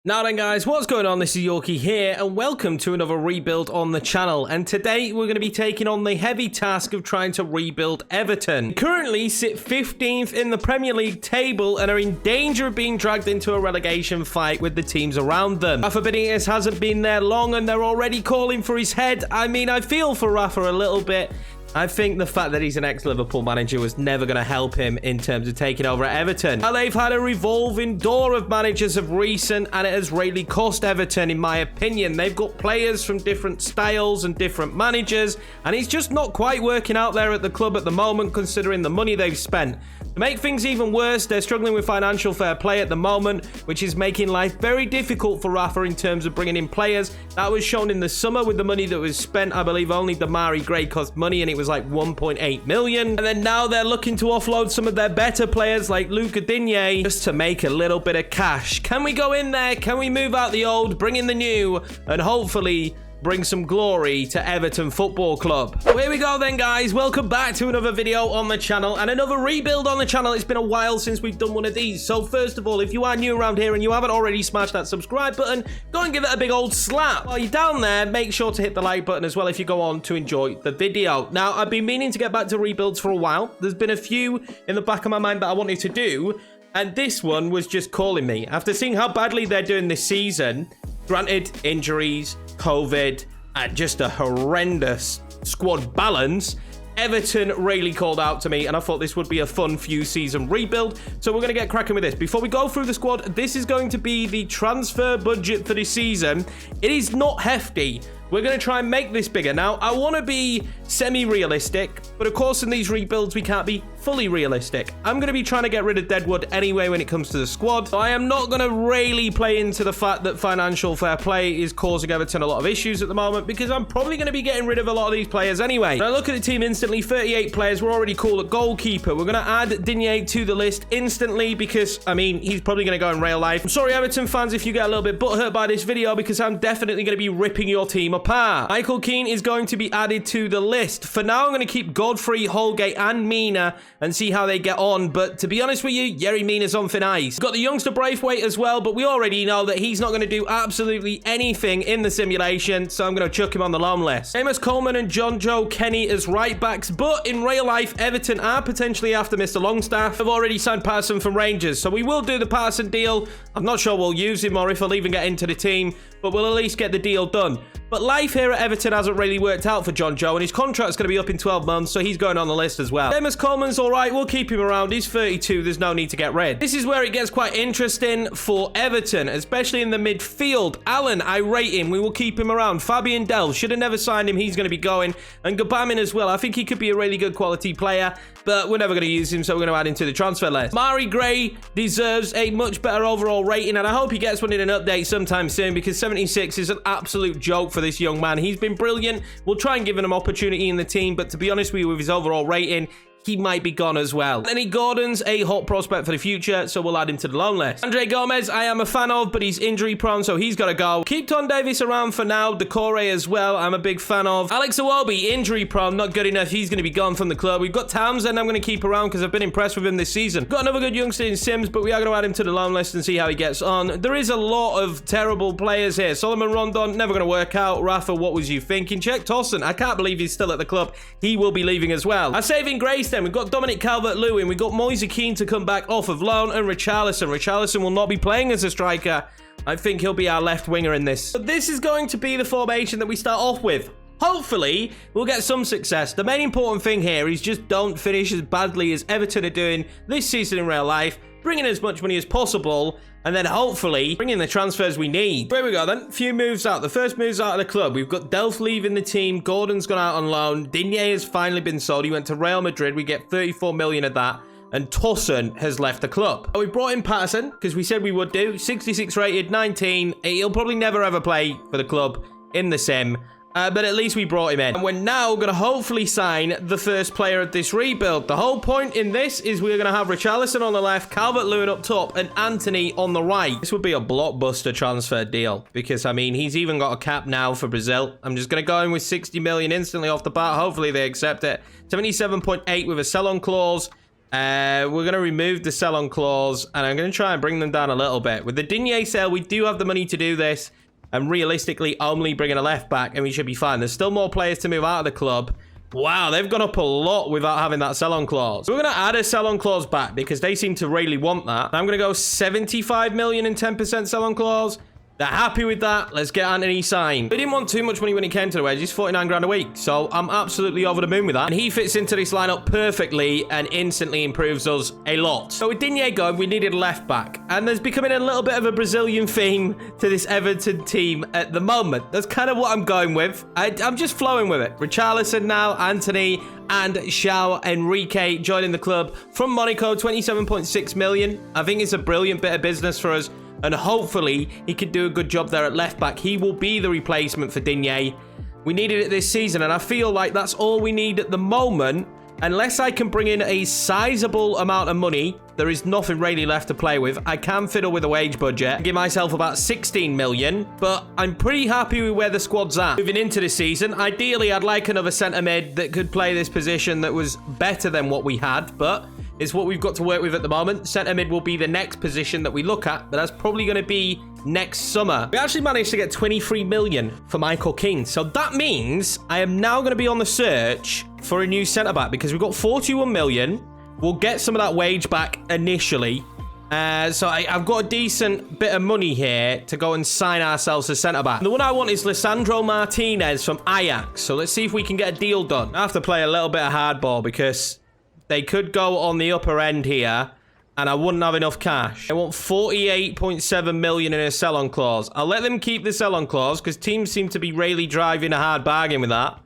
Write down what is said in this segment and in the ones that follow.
Now then guys, what's going on? This is Yorkie here and welcome to another rebuild on the channel, and today we're going to be taking on the heavy task of trying to rebuild Everton. They currently sit 15th in the Premier League table and are in danger of being dragged into a relegation fight with the teams around them. Rafa Benitez hasn't been there long and they're already calling for his head. I mean, I feel for Rafa a little bit. I think the fact that he's an ex-Liverpool manager was never going to help him in terms of taking over at Everton. Now, they've had a revolving door of managers of recent, and it has really cost Everton, in my opinion. They've got players from different styles and different managers, and it's just not quite working out there at the club at the moment, considering the money they've spent. To make things even worse, they're struggling with financial fair play at the moment, which is making life very difficult for Rafa in terms of bringing in players. That was shown in the summer with the money that was spent. I believe only Damari Gray cost money, and it was like 1.8 million. And then now they're looking to offload some of their better players like Luca Digne just to make a little bit of cash. Can we go in there? Can we move out the old, bring in the new, and hopefully bring some glory to Everton Football Club? So here we go then guys, welcome back to another video on the channel and another rebuild on the channel. It's been a while since we've done one of these, so first of all, if you are new around here and you haven't already smashed that subscribe button, go and give it a big old slap. While you're down there, make sure to hit the like button as well if you go on to enjoy the video. Now, I've been meaning to get back to rebuilds for a while. There's been a few in the back of my mind that I wanted to do, and this one was just calling me. After seeing how badly they're doing this season, granted, injuries, COVID, and just a horrendous squad balance, Everton really called out to me, and I thought this would be a fun few season rebuild. So we're going to get cracking with this. Before we go through the squad, this is going to be the transfer budget for this season. It is not hefty. We're going to try and make this bigger. Now, I want to be semi-realistic, but of course in these rebuilds we can't be fully realistic. I'm going to be trying to get rid of Deadwood anyway when it comes to the squad. So I am not going to really play into the fact that financial fair play is causing Everton a lot of issues at the moment, because I'm probably going to be getting rid of a lot of these players anyway. Now look at the team instantly, 38 players. We're already cool at goalkeeper. We're going to add Digne to the list instantly because, I mean, he's probably going to go in real life. I'm sorry, Everton fans, if you get a little bit butthurt by this video, because I'm definitely going to be ripping your team apart. Michael Keane is going to be added to the list. For now, I'm going to keep Godfrey, Holgate, and Mina and see how they get on. But to be honest with you, Yerry Mina's on thin ice. We've got the youngster Braithwaite as well, but we already know that he's not going to do absolutely anything in the simulation, so I'm going to chuck him on the loan list. Amos Coleman and John Joe Kenny as right backs, but in real life, Everton are potentially after Mr. Longstaff. I've already signed Patterson from Rangers, so we will do the Patterson deal. I'm not sure we'll use him or if he'll even get into the team, but we'll at least get the deal done. But life here at Everton hasn't really worked out for John Joe, and his contract's going to be up in 12 months, so he's going on the list as well. Amos Coleman's all right. We'll keep him around. He's 32. There's no need to get rid. This is where it gets quite interesting for Everton, especially in the midfield. Allen, I rate him. We will keep him around. Fabian Delph, should have never signed him. He's going to be going. And Gabamin as well. I think he could be a really good quality player, but we're never going to use him, so we're going to add him to the transfer list. Damari Gray deserves a much better overall rating, and I hope he gets one in an update sometime soon, because 76 is an absolute joke for this young man. He's been brilliant. We'll try and give him an opportunity in the team, but to be honest with you, with his overall rating, he might be gone as well. Lenny Gordon's a hot prospect for the future, so we'll add him to the loan list. Andre Gomez, I am a fan of, but he's injury prone, so he's got to go. Keep Ton Davis around for now. Decore as well, I'm a big fan of. Alex Iwobi, injury prone, not good enough. He's going to be gone from the club. We've got Townsend I'm going to keep around because I've been impressed with him this season. Got another good youngster in Sims, but we are going to add him to the loan list and see how he gets on. There is a lot of terrible players here. Solomon Rondon, never going to work out. Rafa, what was you thinking? Check Tosson. I can't believe he's still at the club. He will be leaving as well. Our saving grace then, we've got Dominic Calvert-Lewin, we got Moise Kean to come back off of loan, and Richarlison. Richarlison will not be playing as a striker. I think he'll be our left winger in this. But this is going to be the formation that we start off with. Hopefully, we'll get some success. The main important thing here is just don't finish as badly as Everton are doing this season in real life. Bring in as much money as possible, and then hopefully bring in the transfers we need. Here we go then. Few moves out. The first moves out of the club. We've got Delph leaving the team. Gordon's gone out on loan. Digne has finally been sold. He went to Real Madrid. We get 34 million of that. And Tosson has left the club. We brought in Patterson because we said we would do. 66 rated, 19. He'll probably never ever play for the club in the sim. But at least we brought him in. And we're now going to hopefully sign the first player of this rebuild. The whole point in this is we're going to have Richarlison on the left, Calvert-Lewin up top, and Anthony on the right. This would be a blockbuster transfer deal because, I mean, he's even got a cap now for Brazil. I'm just going to go in with 60 million instantly off the bat. Hopefully they accept it. 77.8 with a sell-on clause. We're going to remove the sell-on clause, and I'm going to try and bring them down a little bit. With the Digne sale, we do have the money to do this, and realistically only bringing a left back, and we should be fine. There's still more players to move out of the club. Wow, they've gone up a lot without having that sell-on clause. We're going to add a sell-on clause back because they seem to really want that. I'm going to go 75 million and 10% sell-on clause. They're happy with that. Let's get Anthony signed. They didn't want too much money when it came to the wage. He's 49 grand a week. So I'm absolutely over the moon with that. And he fits into this lineup perfectly and instantly improves us a lot. So with Digne going, we needed a left back. And there's becoming a little bit of a Brazilian theme to this Everton team at the moment. That's kind of what I'm going with. I'm just flowing with it. Richarlison now, Anthony, and João Enrique joining the club from Monaco, 27.6 million. I think it's a brilliant bit of business for us. And hopefully, he can do a good job there at left back. He will be the replacement for Digne. We needed it this season, and I feel like that's all we need at the moment. Unless I can bring in a sizable amount of money, there is nothing really left to play with. I can fiddle with a wage budget, give myself about 16 million, but I'm pretty happy with where the squad's at. Moving into the season, ideally, I'd like another centre mid that could play this position that was better than what we had, but it's what we've got to work with at the moment. Centre mid will be the next position that we look at, but that's probably going to be next summer. We actually managed to get 23 million for Michael Keane. So that means I am now going to be on the search for a new centre back because we've got 41 million. We'll get some of that wage back initially. So I've got a decent bit of money here to go and sign ourselves a centre back. The one I want is Lisandro Martinez from Ajax. So let's see if we can get a deal done. I have to play a little bit of hardball because they could go on the upper end here, and I wouldn't have enough cash. I want 48.7 million in a sell-on clause. I'll let them keep the sell-on clause because teams seem to be really driving a hard bargain with that.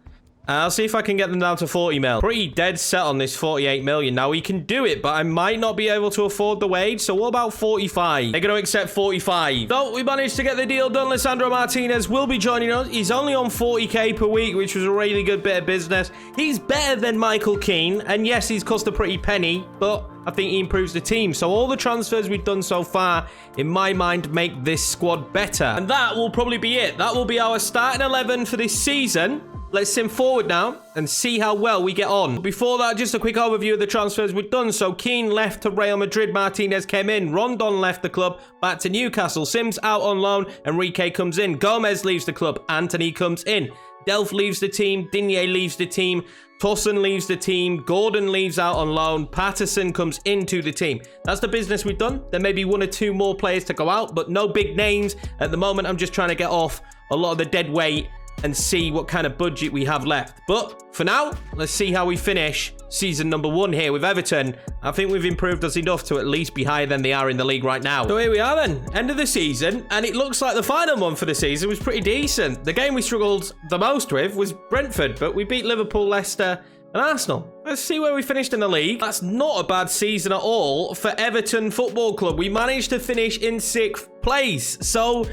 I'll see if I can get them down to 40 mil. Pretty dead set on this 48 million. Now, we can do it, but I might not be able to afford the wage. So what about 45? They're going to accept 45. So we managed to get the deal done. Lisandro Martinez will be joining us. He's only on 40k per week, which was a really good bit of business. He's better than Michael Keane. And yes, he's cost a pretty penny, but I think he improves the team. So all the transfers we've done so far, in my mind, make this squad better. And that will probably be it. That will be our starting 11 for this season. Let's sim forward now and see how well we get on. Before that, just a quick overview of the transfers we've done. So Keane left to Real Madrid, Martinez came in, Rondon left the club, back to Newcastle, Sims out on loan, Enrique comes in, Gomez leaves the club, Anthony comes in, Delph leaves the team, Digne leaves the team, Tosun leaves the team, Gordon leaves out on loan, Patterson comes into the team. That's the business we've done. There may be one or two more players to go out, but no big names. At the moment, I'm just trying to get off a lot of the dead weight and see what kind of budget we have left. But for now, let's see how we finish season number 1 here with Everton. I think we've improved us enough to at least be higher than they are in the league right now. So here we are then, end of the season, and it looks like the final one for the season was pretty decent. The game we struggled the most with was Brentford, but we beat Liverpool, Leicester, and Arsenal. Let's see where we finished in the league. That's not a bad season at all for Everton Football Club. We managed to finish in 6th place. So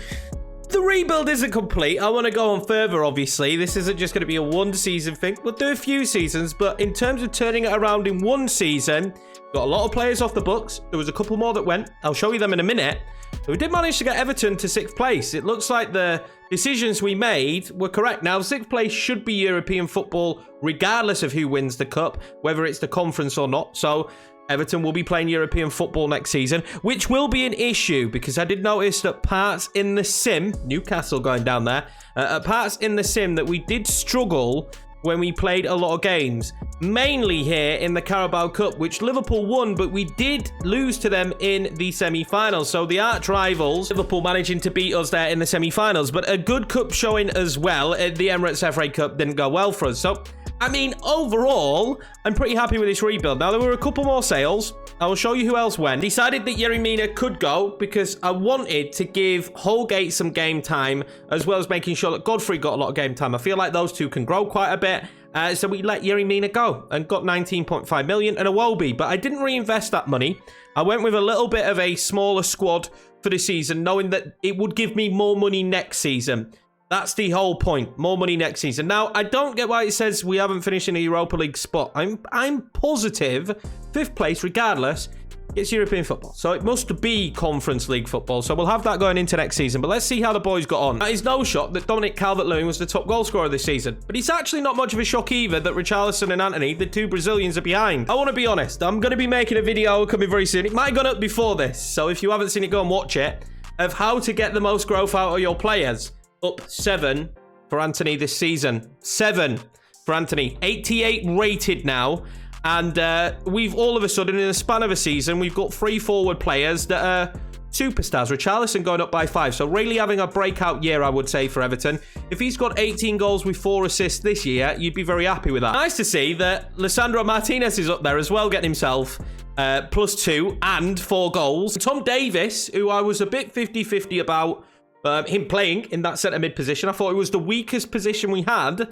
the rebuild isn't complete. I want to go on further, obviously. This isn't just going to be a one-season thing. We'll do a few seasons, but in terms of turning it around in one season, got a lot of players off the books. There was a couple more that went. I'll show you them in a minute. But we did manage to get Everton to 6th place. It looks like the decisions we made were correct. Now, 6th place should be European football, regardless of who wins the cup, whether it's the conference or not. So Everton will be playing European football next season, which will be an issue because I did notice that parts in the sim, Newcastle going down there, parts in the sim that we did struggle when we played a lot of games, mainly here in the Carabao Cup, which Liverpool won, but we did lose to them in the semi-finals. So the arch rivals, Liverpool managing to beat us there in the semi-finals, but a good cup showing as well. The Emirates FA Cup didn't go well for us. So I mean, overall, I'm pretty happy with this rebuild. Now, there were a couple more sales. I will show you who else went. Decided that Yorkiemann could go because I wanted to give Holgate some game time, as well as making sure that Godfrey got a lot of game time. I feel like those two can grow quite a bit. So we let Yorkiemann go and got 19.5 million and a Wobie. But I didn't reinvest that money. I went with a little bit of a smaller squad for the season, knowing that it would give me more money next season. That's the whole point. More money next season. Now, I don't get why it says we haven't finished in a Europa League spot. I'm positive 5th place, regardless, It's European football, so it must be Conference League football. So we'll have that going into next season. But let's see how the boys got on. Now, it's no shock that Dominic Calvert-Lewin was the top goal scorer this season. But it's actually not much of a shock either that Richarlison and Antony, the two Brazilians, are behind. I want to be honest. I'm going to be making a video coming very soon. It might have gone up before this. So if you haven't seen it, go and watch it. Of how to get the most growth out of your players. Up 7 for Antony this season. 7 for Antony. 88 rated now. And we've all of a sudden, in the span of a season, we've got 3 forward players that are superstars. Richarlison going up by 5. So really having a breakout year, I would say, for Everton. If he's got 18 goals with 4 assists this year, you'd be very happy with that. Nice to see that Lisandro Martinez is up there as well, getting himself +2 and 4 goals. Tom Davies, who I was a bit 50-50 about him playing in that centre mid position. I thought it was the weakest position we had.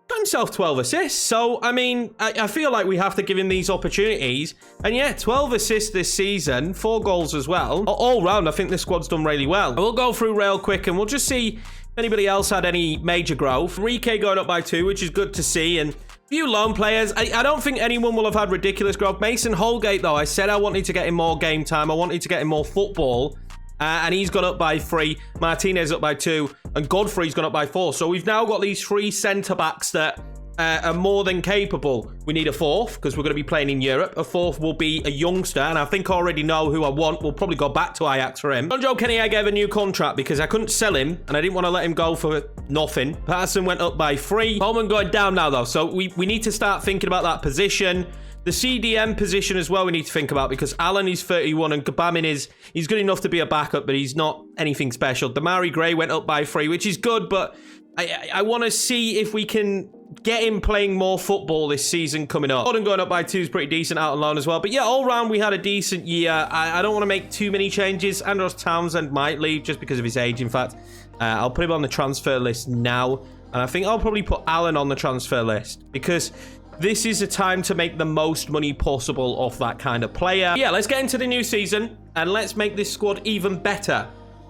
Got himself 12 assists. So, I mean, I feel like we have to give him these opportunities. And yeah, 12 assists this season, 4 goals as well. All round, I think this squad's done really well. We'll go through real quick and we'll just see if anybody else had any major growth. Enrique going up by 2, which is good to see. And a few loan players. I don't think anyone will have had ridiculous growth. Mason Holgate, though, I said I wanted to get him more game time. I wanted to get him more football. And he's gone up by 3. Martinez up by 2. And Godfrey's gone up by 4. So we've now got these 3 centre-backs that are more than capable. We need a 4th because we're going to be playing in Europe. A 4th will be a youngster. And I think I already know who I want. We'll probably go back to Ajax for him. Joe Kenny, I gave a new contract because I couldn't sell him. And I didn't want to let him go for nothing. Patterson went up by 3. Coleman going down now, though. So we need to start thinking about that position. The CDM position as well we need to think about because Allen is 31 and Gabamin he's good enough to be a backup, but he's not anything special. Damari Gray went up by 3, which is good, but I want to see if we can get him playing more football this season coming up. Gordon going up by 2 is pretty decent out on loan as well. But yeah, all round we had a decent year. I don't want to make too many changes. Andros Townsend might leave just because of his age, in fact. I'll put him on the transfer list now. And I think I'll probably put Allen on the transfer list because this is a time to make the most money possible off that kind of player. Yeah, let's get into the new season and let's make this squad even better.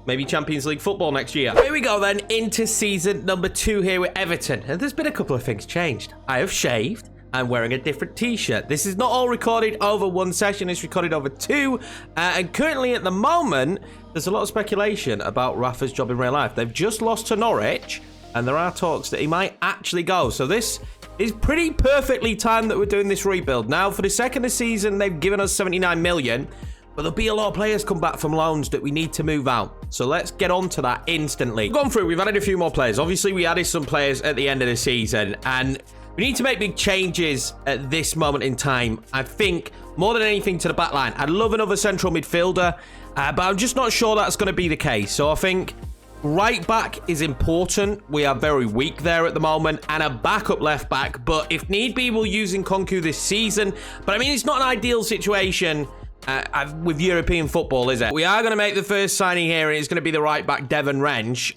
Maybe Champions League football next year. Here we go then, into season number 2 here with Everton. And there's been a couple of things changed. I have shaved. I'm wearing a different t-shirt. This is not all recorded over 1 session. It's recorded over 2. And currently at the moment, there's a lot of speculation about Rafa'S' job in real life. They've just lost to Norwich. And there are talks that he might actually go. So this is pretty perfectly timed that we're doing this rebuild. Now, for the second season, they've given us 79 million. But there'll be a lot of players come back from loans that we need to move out. So let's get on to that instantly. Gone through, we've added a few more players. Obviously, we added some players at the end of the season. And we need to make big changes at this moment in time. I think, more than anything, to the back line. I'd love another central midfielder. But I'm just not sure that's going to be the case. So I think right back is important. We are very weak there at the moment. And a backup left back. But if need be, we'll use Nkunku this season. But I mean, it's not an ideal situation with European football, is it? We are going to make the first signing here. And it's going to be the right back, Devon Wrench.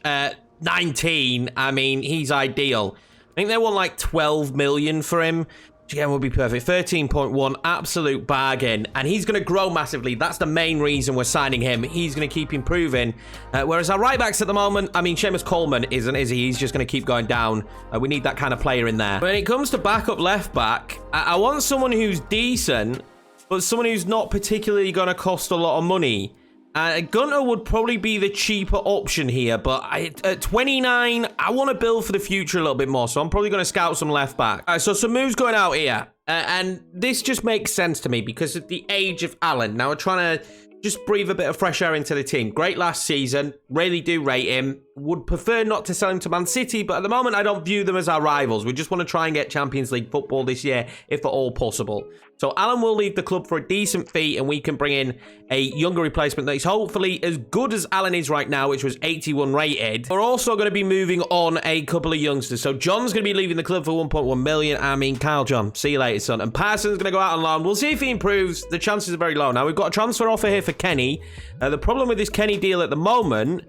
19. I mean, he's ideal. I think they want like 12 million for him. Which again would be perfect. 13.1, absolute bargain. And he's going to grow massively. That's the main reason we're signing him. He's going to keep improving. Whereas our right backs at the moment, I mean, Seamus Coleman isn't, is he? He's just going to keep going down. We need that kind of player in there. When it comes to backup left back, I want someone who's decent, but someone who's not particularly going to cost a lot of money. Gunter would probably be the cheaper option here, but at 29, I want to build for the future a little bit more, so I'm probably going to scout some left back. All right, so some moves going out here, and this just makes sense to me because of the age of Allen. Now, we're trying to just breathe a bit of fresh air into the team. Great last season, really do rate him. Would prefer not to sell him to Man City, but at the moment, I don't view them as our rivals. We just want to try and get Champions League football this year, if at all possible. So Allen will leave the club for a decent fee, and we can bring in a younger replacement that is hopefully as good as Allen is right now, which was 81 rated. We're also going to be moving on a couple of youngsters. So John's going to be leaving the club for 1.1 million. I mean, Kyle John, see you later, son. And Parsons going to go out on loan. We'll see if he improves. The chances are very low. Now, we've got a transfer offer here for Kenny. The problem with this Kenny deal at the moment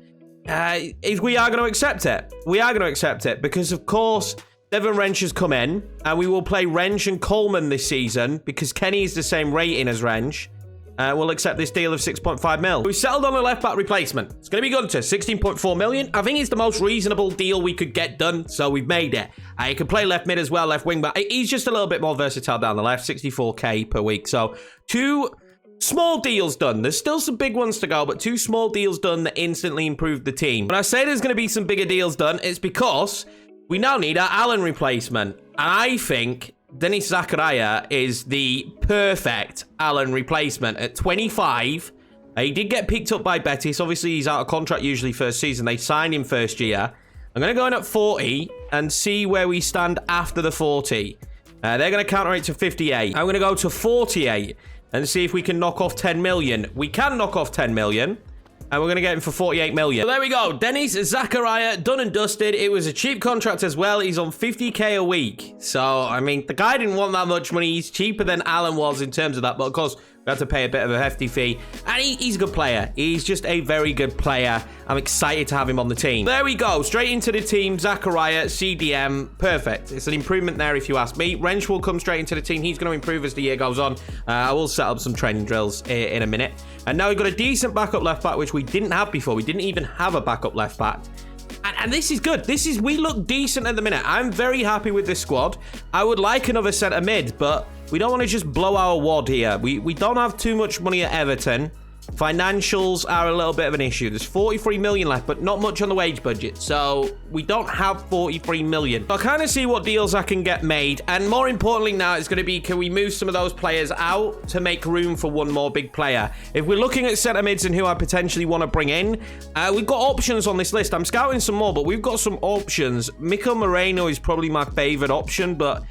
is we are going to accept it. We are going to accept it because, of course, Devon Wrench has come in, and we will play Wrench and Coleman this season because Kenny is the same rating as Wrench. We'll accept this deal of 6.5 mil. We settled on a left-back replacement. It's going to be Gunter, 16.4 million. I think it's the most reasonable deal we could get done, so we've made it. He can play left mid as well, left wing back. He's just a little bit more versatile down the left, 64k per week. So 2 small deals done. There's still some big ones to go, but 2 small deals done that instantly improved the team. When I say there's going to be some bigger deals done, it's because we now need our Allen replacement. And I think Denis Zakaria is the perfect Allen replacement at 25. He did get picked up by Betis. Obviously, he's out of contract usually first season. They signed him first year. I'm going to go in at 40 and see where we stand after the 40. They're going to counter it to 58. I'm going to go to 48 and see if we can knock off 10 million. We can knock off 10 million. And we're going to get him for 48 million. So there we go. Denis Zakaria, done and dusted. It was a cheap contract as well. He's on 50k a week. So, I mean, the guy didn't want that much money. He's cheaper than Allen was in terms of that. But, of course, we had to pay a bit of a hefty fee. And he's a good player. He's just a very good player. I'm excited to have him on the team. There we go. Straight into the team. Zakaria, CDM. Perfect. It's an improvement there if you ask me. Wrench will come straight into the team. He's going to improve as the year goes on. I will set up some training drills in a minute. And now we've got a decent backup left back, which we didn't have before. We didn't even have a backup left back. And this is good. We look decent at the minute. I'm very happy with this squad. I would like another centre mid, but we don't want to just blow our wad here. We don't have too much money at Everton. Financials are a little bit of an issue. There's 43 million left, but not much on the wage budget. So we don't have 43 million. I'll kind of see what deals I can get made. And more importantly now, it's going to be, can we move some of those players out to make room for one more big player? If we're looking at centre mids and who I potentially want to bring in, we've got options on this list. I'm scouting some more, but we've got some options. Mikel Moreno is probably my favourite option, but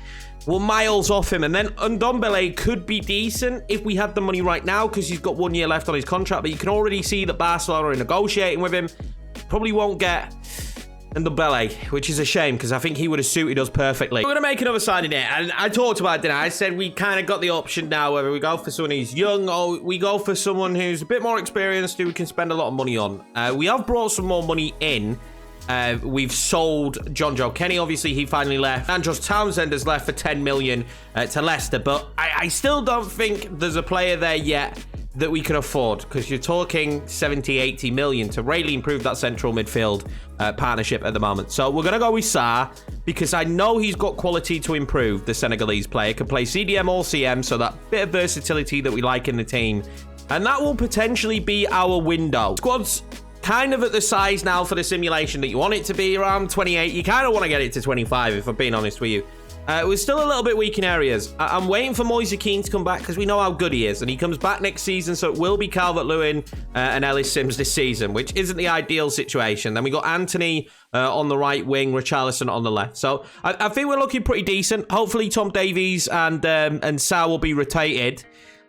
we're miles off him. And then Ndombele could be decent if we had the money right now because he's got 1 year left on his contract. But you can already see that Barcelona are negotiating with him. Probably won't get Ndombele, which is a shame because I think he would have suited us perfectly. We're going to make another signing here. And I talked about it, didn't I? I said we kind of got the option now whether we go for someone who's young or we go for someone who's a bit more experienced who we can spend a lot of money on. We have brought some more money in. We've sold John Joe Kenny. Obviously, he finally left. Andros Townsend has left for 10 million to Leicester. But I still don't think there's a player there yet that we can afford because you're talking 70, 80 million to really improve that central midfield partnership at the moment. So we're going to go with Sarr because I know he's got quality to improve. The Senegalese player can play CDM or CM, so that bit of versatility that we like in the team. And that will potentially be our window. Squad's kind of at the size now for the simulation that you want it to be, around 28. You kind of want to get it to 25, if I'm being honest with you. We're still a little bit weak in areas. I'm waiting for Moise Kean to come back because we know how good he is. And he comes back next season, so it will be Calvert-Lewin and Ellis Sims this season, which isn't the ideal situation. Then we got Anthony on the right wing, Richarlison on the left. So I think we're looking pretty decent. Hopefully Tom Davies and Sarr will be rotated.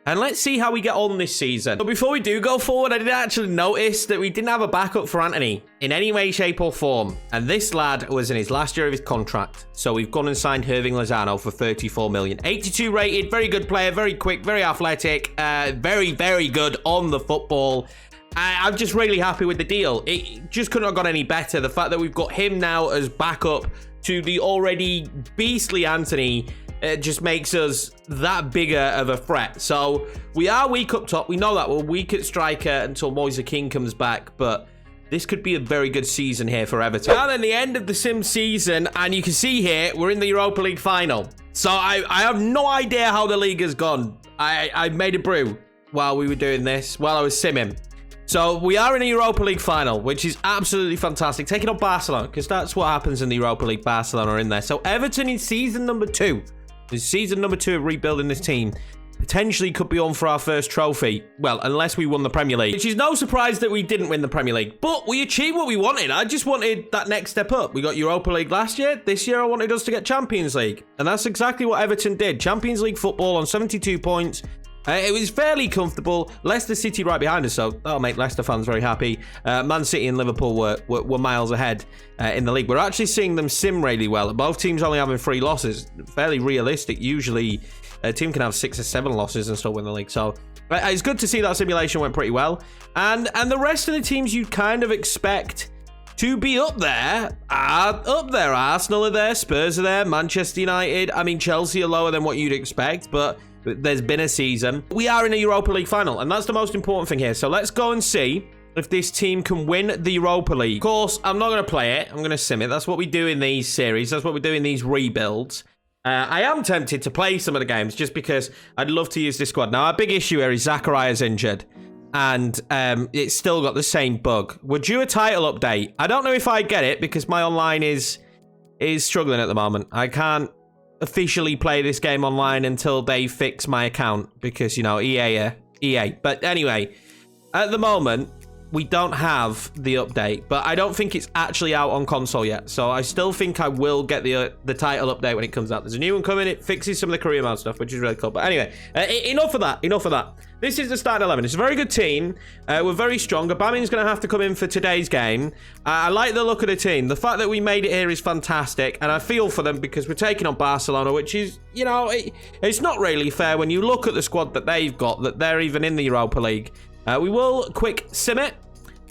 And let's see how we get on this season. But before we do go forward, I did actually notice that we didn't have a backup for Anthony in any way, shape or form. And this lad was in his last year of his contract. So we've gone and signed Hirving Lozano for 34 million. 82 rated, very good player, very quick, very athletic, very, very good on the football. I'm just really happy with the deal. It just couldn't have got any better. The fact that we've got him now as backup to the already beastly Anthony, it just makes us that bigger of a threat. So we are weak up top. We know that. We're weak at striker until Moise Kean comes back. But this could be a very good season here for Everton. Now then, the end of the Sim season. And you can see here, we're in the Europa League final. So I have no idea how the league has gone. I made a brew while we were doing this, while I was simming. So we are in a Europa League final, which is absolutely fantastic. Taking on Barcelona, because that's what happens in the Europa League. Barcelona are in there. So Everton in season number 2. This season number 2 of rebuilding this team potentially could be on for our first trophy. Well, unless we won the Premier League, which is no surprise that we didn't win the Premier League. But we achieved what we wanted. I just wanted that next step up. We got Europa League last year. This year, I wanted us to get Champions League. And that's exactly what Everton did. Champions League football on 72 points. It was fairly comfortable. Leicester City right behind us, so that'll make Leicester fans very happy. Man City and Liverpool were miles ahead in the league. We're actually seeing them sim really well. Both teams only having 3 losses. Fairly realistic. Usually, a team can have 6 or 7 losses and still win the league. So it's good to see that simulation went pretty well. And the rest of the teams you'd kind of expect to be up there are up there. Arsenal are there. Spurs are there. Manchester United. I mean, Chelsea are lower than what you'd expect, but there's been a season. We are in a Europa League final, and that's the most important thing here. So let's go and see if this team can win the Europa League. Of course, I'm not going to play it. I'm going to sim it. That's what we do in these series. That's what we do in these rebuilds. I am tempted to play some of the games just because I'd love to use this squad. Now, our big issue here is Zachariah's injured, and it's still got the same bug. We're due a title update. I don't know if I get it because my online is struggling at the moment. I can't officially play this game online until they fix my account because, you know, EA. But anyway, at the moment, we don't have the update, but I don't think it's actually out on console yet. So I still think I will get the title update when it comes out. There's a new one coming. It fixes some of the career mode stuff, which is really cool. But anyway, enough of that. This is the starting 11. It's a very good team. We're very strong. Aubameyang's going to have to come in for today's game. I like the look of the team. The fact that we made it here is fantastic, and I feel for them because we're taking on Barcelona, which is, you know, it's not really fair when you look at the squad that they've got, that they're even in the Europa League. We will quick sim it,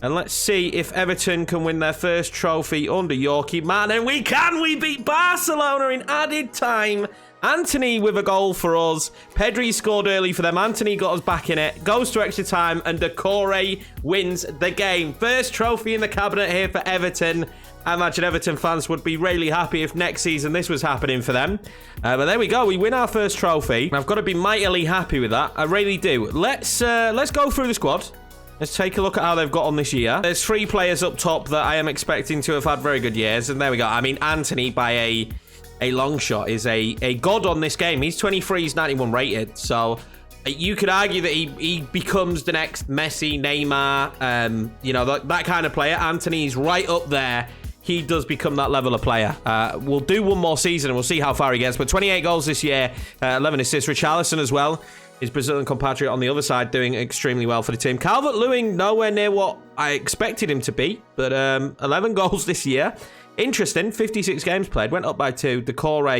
and let's see if Everton can win their first trophy under Yorkiemann. And we can! We beat Barcelona in added time. Anthony with a goal for us. Pedri scored early for them. Anthony got us back in it. Goes to extra time, and Decore wins the game. First trophy in the cabinet here for Everton. I imagine Everton fans would be really happy if next season this was happening for them. But there we go. We win our first trophy. I've got to be mightily happy with that. I really do. Let's go through the squad. Let's take a look at how they've got on this year. There's 3 players up top that I am expecting to have had very good years. And there we go. I mean, Anthony, by a long shot, is a god on this game. He's 23, he's 91 rated. So you could argue that he becomes the next Messi, Neymar, you know, that kind of player. Anthony's right up there. He does become that level of player. We'll do one more season and we'll see how far he gets. But 28 goals this year, 11 assists. Richarlison as well. His Brazilian compatriot on the other side doing extremely well for the team. Calvert-Lewin, nowhere near what I expected him to be. But 11 goals this year. Interesting. 56 games played. Went up by 2. Decore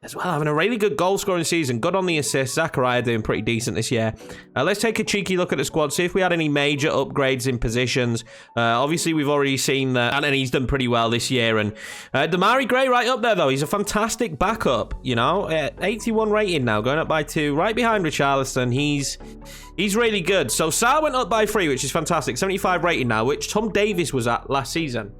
as well, having a really good goal-scoring season. Good on the assist. Zachariah doing pretty decent this year. Let's take a cheeky look at the squad. See if we had any major upgrades in positions. Obviously, we've already seen that Anthony's done pretty well this year. And Damari Gray right up there, though. He's a fantastic backup, you know. 81 rating now, going up by 2. Right behind Richarlison. He's really good. So, Sarr went up by 3, which is fantastic. 75 rating now, which Tom Davies was at last season.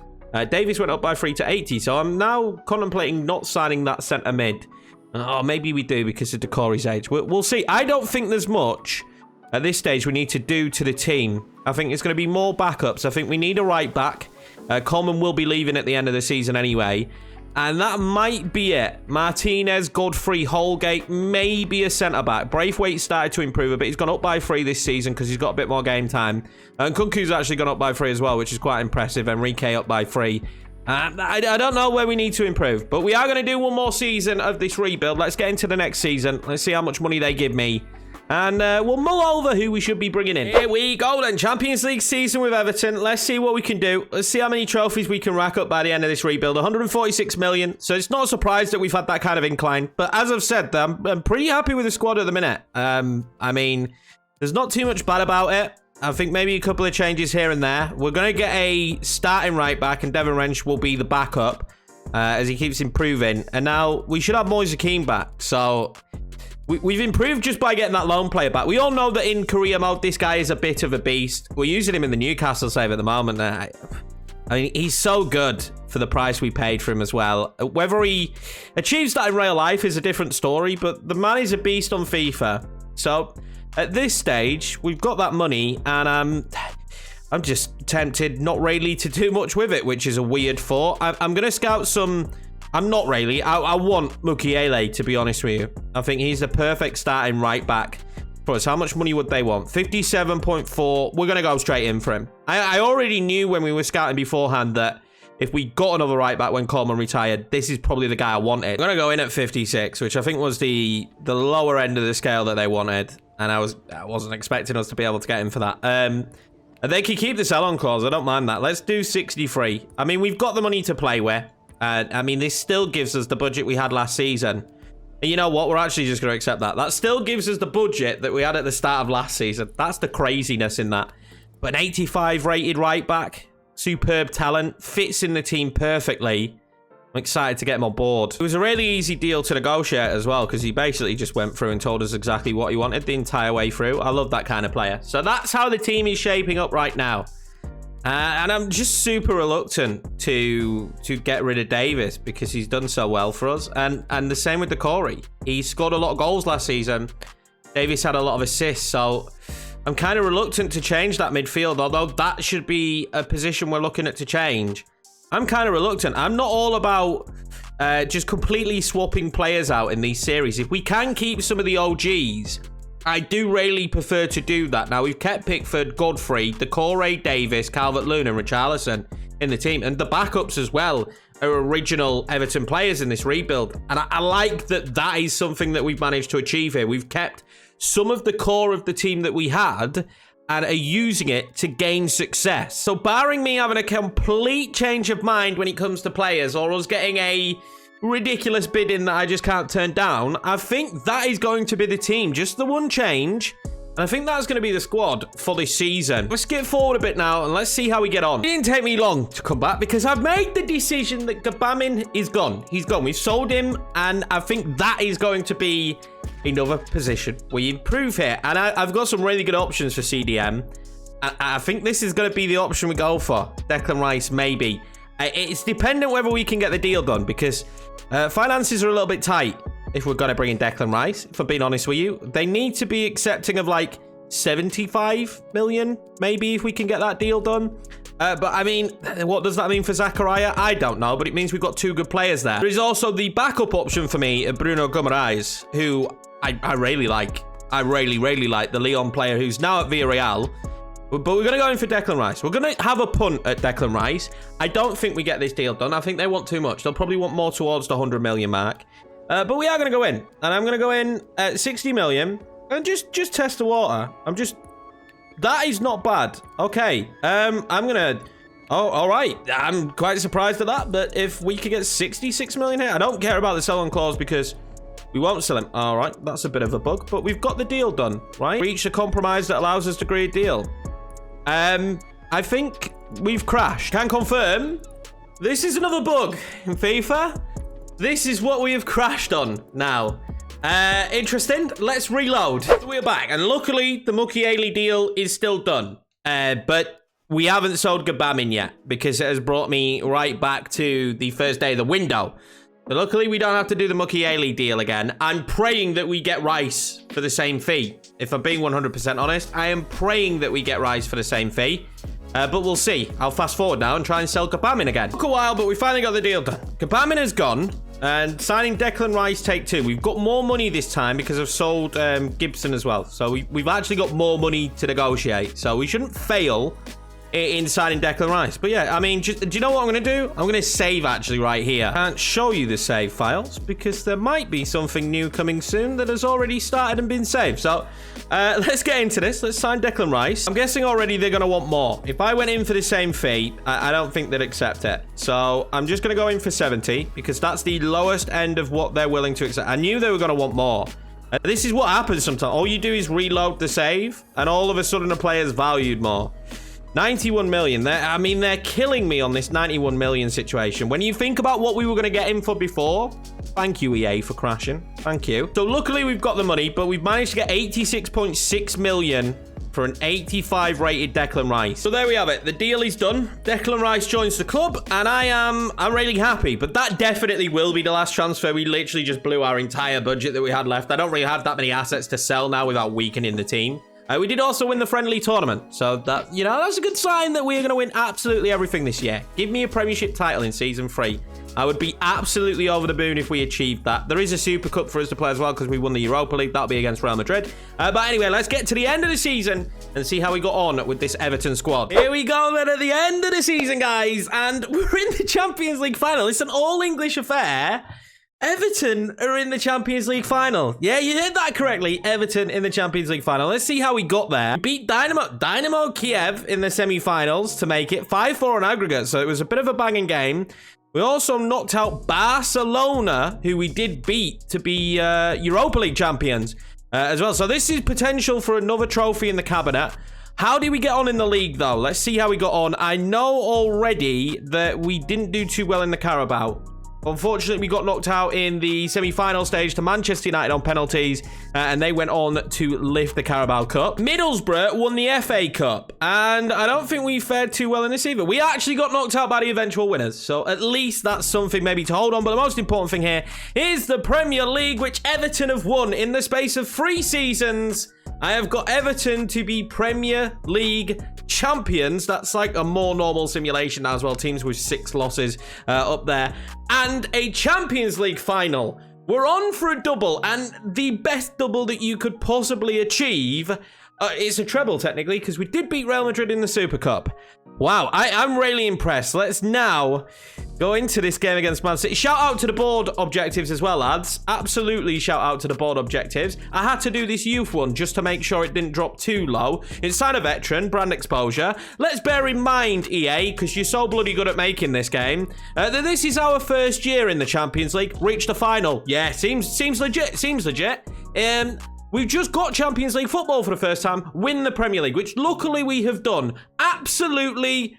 Davies went up by 3 to 80, so I'm now contemplating not signing that centre mid. Oh, maybe we do because of Decore's age. We'll see. I don't think there's much at this stage we need to do to the team. I think it's going to be more backups. I think we need a right back. Coleman will be leaving at the end of the season anyway. And that might be it. Martinez, Godfrey, Holgate, maybe a centre-back. Braithwaite started to improve a bit. He's gone up by 3 this season because he's got a bit more game time. And Kunku's actually gone up by 3 as well, which is quite impressive. Enrique up by 3. I don't know where we need to improve, but we are going to do one more season of this rebuild. Let's get into the next season. Let's see how much money they give me. And we'll mull over who we should be bringing in. Here we go then. Champions League season with Everton. Let's see what we can do. Let's see how many trophies we can rack up by the end of this rebuild. 146 million. So it's not a surprise that we've had that kind of incline. But as I've said, I'm pretty happy with the squad at the minute. I mean, there's not too much bad about it. I think maybe a couple of changes here and there. We're going to get a starting right back, and Devon Wrench will be the backup as he keeps improving. And now we should have Moise Kean back. So we've improved just by getting that lone player back. We all know that in career mode, this guy is a bit of a beast. We're using him in the Newcastle save at the moment. I mean, he's so good for the price we paid for him as well. Whether he achieves that in real life is a different story, but the man is a beast on FIFA. So at this stage, we've got that money, and I'm just tempted not really to do much with it, which is a weird thought. I'm going to scout some. I'm not really. I want Mukiele, to be honest with you. I think he's the perfect starting right back for us. How much money would they want? 57.4. We're going to go straight in for him. I already knew when we were scouting beforehand that if we got another right back when Coleman retired, this is probably the guy I wanted. I'm going to go in at 56, which I think was the lower end of the scale that they wanted. And I wasn't expecting us to be able to get him for that. They can keep the sell-on clause. I don't mind that. Let's do 63. I mean, we've got the money to play with. I mean, this still gives us the budget we had last season. And you know what? We're actually just going to accept that. That still gives us the budget that we had at the start of last season. That's the craziness in that. But an 85 rated right back, superb talent, fits in the team perfectly. I'm excited to get him on board. It was a really easy deal to negotiate as well, because he basically just went through and told us exactly what he wanted the entire way through. I love that kind of player. So that's how the team is shaping up right now. And I'm just super reluctant to get rid of Davis because he's done so well for us. And the same with Decore. He scored a lot of goals last season. Davis had a lot of assists, so I'm kind of reluctant to change that midfield, although that should be a position we're looking at to change. I'm kind of reluctant. I'm not all about just completely swapping players out in these series. If we can keep some of the OGs, I do really prefer to do that. Now, we've kept Pickford, Godfrey, Decore, Davis, Calvert-Lewin, and Richarlison in the team. And the backups as well are original Everton players in this rebuild. And I like that that is something that we've managed to achieve here. We've kept some of the core of the team that we had and are using it to gain success. So barring me having a complete change of mind when it comes to players or us getting a ridiculous bid in that I just can't turn down, I think that is going to be the team. Just the one change. And I think that's going to be the squad for this season. Let's skip forward a bit now and let's see how we get on. It didn't take me long to come back because I've made the decision that Yorkiemann is gone. He's gone. We've sold him, and I think that is going to be another position we improve here. And I've got some really good options for CDM. I think this is going to be the option we go for. Declan Rice, maybe. It's dependent whether we can get the deal done because finances are a little bit tight. If we're going to bring in Declan Rice, if I'm being honest with you, they need to be accepting of like 75 million, maybe, if we can get that deal done. But I mean, what does that mean for Zachariah? I don't know, but it means we've got two good players there. There is also the backup option for me, Bruno Guimaraes, who I really like. I really like the Lyon player who's now at Villarreal. But we're going to go in for Declan Rice. We're going to have a punt at Declan Rice. I don't think we get this deal done. I think they want too much. They'll probably want more towards the 100 million mark. But we are going to go in. And I'm going to go in at 60 million. And just test the water. That is not bad. Okay. I'm going to... Oh, all right. I'm quite surprised at that. But if we could get 66 million here... I don't care about the sell-on clause because we won't sell him. All right. That's a bit of a bug. But we've got the deal done, right? Reached a compromise that allows us to agree a deal. I think we've crashed. Can confirm. This is another bug in FIFA. This is what we have crashed on now. Interesting. Let's reload. We're back. And luckily, the Mukiele deal is still done. But we haven't sold Yorkiemann yet because it has brought me right back to the first day of the window. But luckily, we don't have to do the Mukiele deal again. I'm praying that we get Rice for the same fee. If I'm being 100% honest, I am praying that we get Rice for the same fee. But we'll see. I'll fast forward now and try and sell Yorkiemann again. Took a while, but we finally got the deal done. Yorkiemann is gone. And signing Declan Rice take two. We've got more money this time because I've sold Gibson as well. So we've actually got more money to negotiate. So we shouldn't fail in signing Declan Rice. But yeah, I mean, do you know what I'm going to do? I'm going to save actually right here. I can't show you the save files because there might be something new coming soon that has already started and been saved. So let's get into this. Let's sign Declan Rice. I'm guessing already they're going to want more. If I went in for the same fee, I don't think they'd accept it. So I'm just going to go in for 70 because that's the lowest end of what they're willing to accept. I knew they were going to want more. This is what happens sometimes. All you do is reload the save and all of a sudden a player's valued more. 91 million. They're killing me on this 91 million situation. When you think about what we were going to get him for before, thank you, EA, for crashing. Thank you. So luckily, we've got the money, but we've managed to get 86.6 million for an 85 rated Declan Rice. So there we have it. The deal is done. Declan Rice joins the club, and I'm really happy. But that definitely will be the last transfer. We literally just blew our entire budget that we had left. I don't really have that many assets to sell now without weakening the team. We did also win the friendly tournament, so that, you know, that's a good sign that we're going to win absolutely everything this year. Give me a Premiership title in Season 3. I would be absolutely over the moon if we achieved that. There is a Super Cup for us to play as well because we won the Europa League. That'll be against Real Madrid. But anyway, let's get to the end of the season and see how we got on with this Everton squad. Here we go then at the end of the season, guys, and we're in the Champions League final. It's an all-English affair. Everton are in the Champions League final. Yeah, you heard that correctly. Everton in the Champions League final. Let's see how we got there. We beat Dynamo Kiev in the semi-finals to make it 5-4 on aggregate. So it was a bit of a banging game. We also knocked out Barcelona, who we did beat to be Europa League champions as well. So this is potential for another trophy in the cabinet. How did we get on in the league, though? Let's see how we got on. I know already that we didn't do too well in the Carabao. Unfortunately, we got knocked out in the semi-final stage to Manchester United on penalties, and they went on to lift the Carabao Cup. Middlesbrough won the FA Cup, and I don't think we fared too well in this either. We actually got knocked out by the eventual winners, so at least that's something maybe to hold on. But the most important thing here is the Premier League, which Everton have won in the space of 3 seasons. I have got Everton to be Premier League champions. That's like a more normal simulation as well. Teams with 6 losses up there. And a Champions League final. We're on for a double, and the best double that you could possibly achieve. It's a treble, technically, because we did beat Real Madrid in the Super Cup. Wow, I'm really impressed. Let's now go into this game against Man City. Shout out to the board objectives as well, lads. Absolutely shout out to the board objectives. I had to do this youth one just to make sure it didn't drop too low. Inside a veteran, brand exposure. Let's bear in mind, EA, because you're so bloody good at making this game, that this is our first year in the Champions League. Reached the final. Yeah, seems legit. Seems legit. We've just got Champions League football for the first time, win the Premier League, which luckily we have done. Absolutely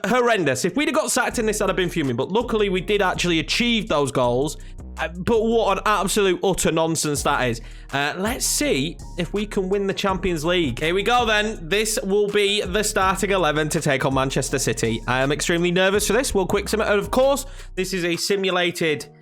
horrendous. If we'd have got sacked in this, I'd have been fuming, but luckily we did actually achieve those goals. But what an absolute utter nonsense that is. Let's see if we can win the Champions League. Here we go then. This will be the starting 11 to take on Manchester City. I am extremely nervous for this. We'll quick sim it. Of course, this is a simulated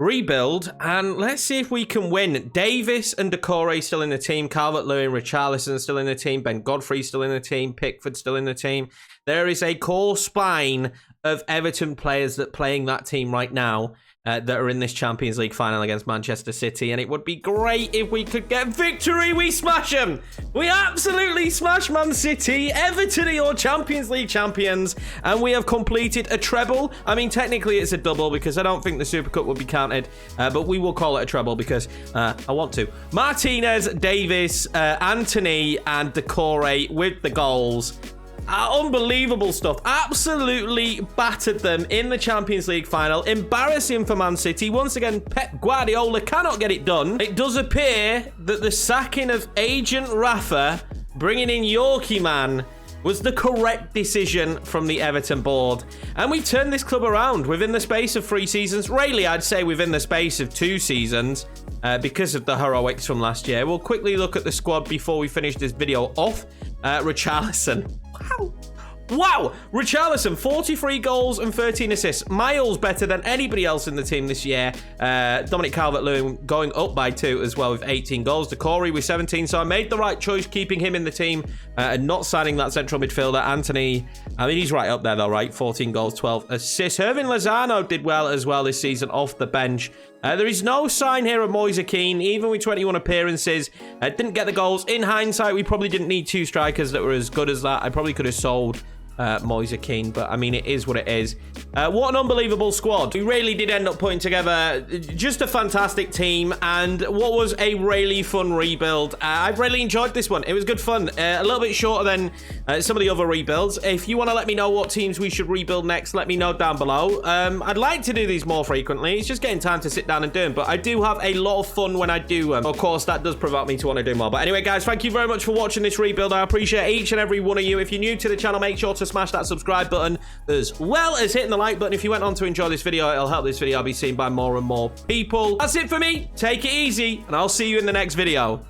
rebuild, and let's see if we can win. Davis and Decore still in the team. Calvert-Lewin, Richarlison still in the team. Ben Godfrey still in the team. Pickford still in the team. There is a core spine of Everton players that playing that team right now that are in this Champions League final against Manchester City, and it would be great if we could get victory. We smash them. We absolutely smash Man City. Everton are your Champions League champions, and we have completed a treble. I mean, technically it's a double because I don't think the Super Cup would be counted, but we will call it a treble because I want to. Martinez, Davis, Anthony, and Decore with the goals. Unbelievable stuff. Absolutely battered them in the Champions League final. Embarrassing for Man City. Once again, Pep Guardiola cannot get it done. It does appear that the sacking of Agent Rafa, bringing in Yorkiemann, was the correct decision from the Everton board. And we turned this club around within the space of 3 seasons. Really, I'd say within the space of 2 seasons because of the heroics from last year. We'll quickly look at the squad before we finish this video off. Richarlison. Wow. Richarlison, 43 goals and 13 assists. Miles better than anybody else in the team this year. Dominic Calvert-Lewin going up by 2 as well with 18 goals. Decore with 17. So I made the right choice keeping him in the team and not signing that central midfielder. Anthony, I mean, he's right up there though, right? 14 goals, 12 assists. Hervin Lozano did well as well this season off the bench. There is no sign here of Moise Kean, even with 21 appearances. Didn't get the goals. In hindsight, we probably didn't need 2 strikers that were as good as that. I probably could have sold Moise Kean, but I mean, it is what it is. What an unbelievable squad. We really did end up putting together just a fantastic team, and what was a really fun rebuild. I've really enjoyed this one. It was good fun. A little bit shorter than some of the other rebuilds. If you want to let me know what teams we should rebuild next, let me know down below. I'd like to do these more frequently. It's just getting time to sit down and do them, but I do have a lot of fun when I do them. Of course, that does provoke me to want to do more. But anyway, guys, thank you very much for watching this rebuild. I appreciate each and every one of you. If you're new to the channel, make sure to smash that subscribe button as well as hitting the like button. If you went on to enjoy this video, it'll help this video be seen by more and more people. That's it for me. Take it easy, and I'll see you in the next video.